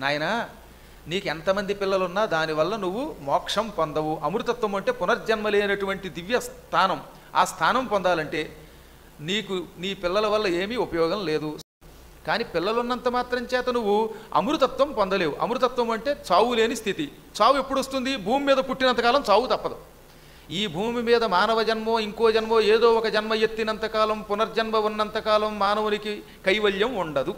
నాయనా, నీకు ఎంతమంది పిల్లలున్నా దానివల్ల నువ్వు మోక్షం పొందవు. అమృతత్వం అంటే పునర్జన్మ లేనటువంటి దివ్య స్థానం. ఆ స్థానం పొందాలంటే నీకు నీ పిల్లల వల్ల ఏమీ ఉపయోగం లేదు. కానీ పిల్లలున్నంత మాత్రం చేత నువ్వు అమృతత్వం పొందలేవు. అమృతత్వం అంటే చావు లేని స్థితి. చావు ఎప్పుడు వస్తుంది? భూమి మీద పుట్టినంతకాలం చావు తప్పదు. ఈ భూమి మీద మానవ జన్మో ఇంకో జన్మో ఏదో ఒక జన్మ ఎత్తినంతకాలం, పునర్జన్మ ఉన్నంతకాలం మానవునికి కైవల్యం ఉండదు.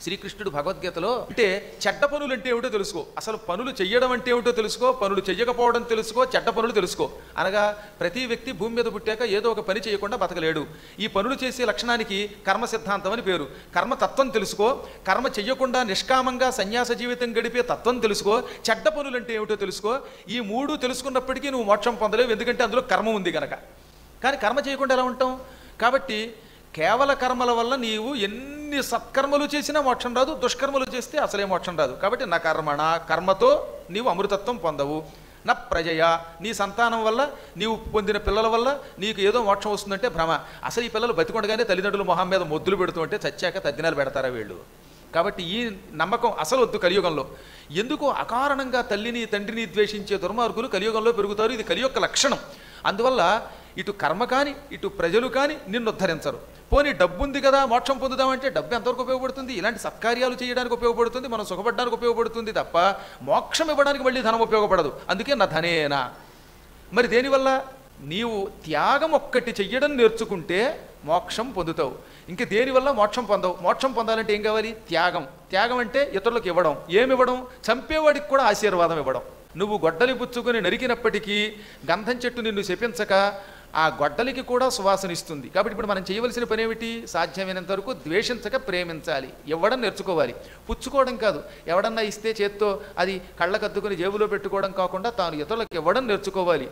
శ్రీకృష్ణుడు భగవద్గీతలో అంటే చెడ్డ పనులు అంటే ఏమిటో తెలుసుకో, అసలు పనులు చెయ్యడం అంటే ఏమిటో తెలుసుకో, పనులు చెయ్యకపోవడం తెలుసుకో, చెడ్డ పనులు తెలుసుకో. అనగా ప్రతి వ్యక్తి భూమి మీద పుట్టాక ఏదో ఒక పని చేయకుండా బతకలేడు. ఈ పనులు చేసే లక్షణానికి కర్మ సిద్ధాంతం అని పేరు. కర్మతత్వం తెలుసుకో, కర్మ చెయ్యకుండా నిష్కామంగా సన్యాస జీవితం గడిపే తత్వం తెలుసుకో, చెడ్డ పనులు అంటే ఏమిటో తెలుసుకో. ఈ మూడు తెలుసుకున్నప్పటికీ నువ్వు మోక్షం పొందలేవు, ఎందుకంటే అందులో కర్మ ఉంది కనుక. కానీ కర్మ చేయకుండా ఎలా ఉంటాం? కాబట్టి కేవల కర్మల వల్ల నీవు ఎన్ని సత్కర్మలు చేసినా మోక్షం రాదు, దుష్కర్మలు చేస్తే అసలే మోక్షం రాదు. కాబట్టి నా కర్మణ, కర్మతో నీవు అమృతత్వం పొందవు. నా ప్రజయ, నీ సంతానం వల్ల, నీవు పొందిన పిల్లల వల్ల నీకు ఏదో మోక్షం వస్తుందంటే భ్రమ. అసలు ఈ పిల్లలు బతికొండగానే తల్లిదండ్రులు మొహం మీద మొద్దులు పెడుతూ ఉంటే చచ్చాక తద్దినాలు పెడతారా వీళ్ళు? కాబట్టి ఈ నమ్మకం అసలు వద్దు కలియుగంలో. ఎందుకు అకారణంగా తల్లిని తండ్రిని ద్వేషించే దుర్మార్గులు కలియుగంలో పెరుగుతారు. ఇది కలియుగ లక్షణం. అందువల్ల ఇటు కర్మ కానీ ఇటు ప్రజలు కానీ నిన్ను ఉద్ధరించరు. పోనీ డబ్బు ఉంది కదా మోక్షం పొందుదామంటే డబ్బు ఎంతవరకు ఉపయోగపడుతుంది? ఇలాంటి సత్కార్యాలు చేయడానికి ఉపయోగపడుతుంది, మనం సుఖపడడానికి ఉపయోగపడుతుంది తప్ప మోక్షం ఇవ్వడానికి మళ్ళీ ధనం ఉపయోగపడదు. అందుకే నా ధనేనా. మరి దేనివల్ల? నీవు త్యాగం ఒక్కటి చెయ్యడం నేర్చుకుంటే మోక్షం పొందుతావు. ఇంక దేనివల్ల మోక్షం పొందవు. మోక్షం పొందాలంటే ఏం కావాలి? త్యాగం. త్యాగం అంటే ఇతరులకు ఇవ్వడం. ఏమి ఇవ్వడం? చంపేవాడికి కూడా ఆశీర్వాదం ఇవ్వడం. నువ్వు గొడ్డలి పుచ్చుకొని నరికినప్పటికీ గంధం చెట్టు నిన్ను శపించక ఆ గొడ్డలికి కూడా సువాసన ఇస్తుంది. కాబట్టి ఇప్పుడు మనం చేయవలసిన పని ఏమిటి? సాధ్యమైనంత వరకు ద్వేషించక ప్రేమించాలి. ఇవ్వడం నేర్చుకోవాలి, పుచ్చుకోవడం కాదు. ఎవడన్నా ఇస్తే చేత్తో అది కళ్ళకద్దుకుని జేబులో పెట్టుకోవడం కాకుండా తాను ఇతరులకు ఇవ్వడం నేర్చుకోవాలి.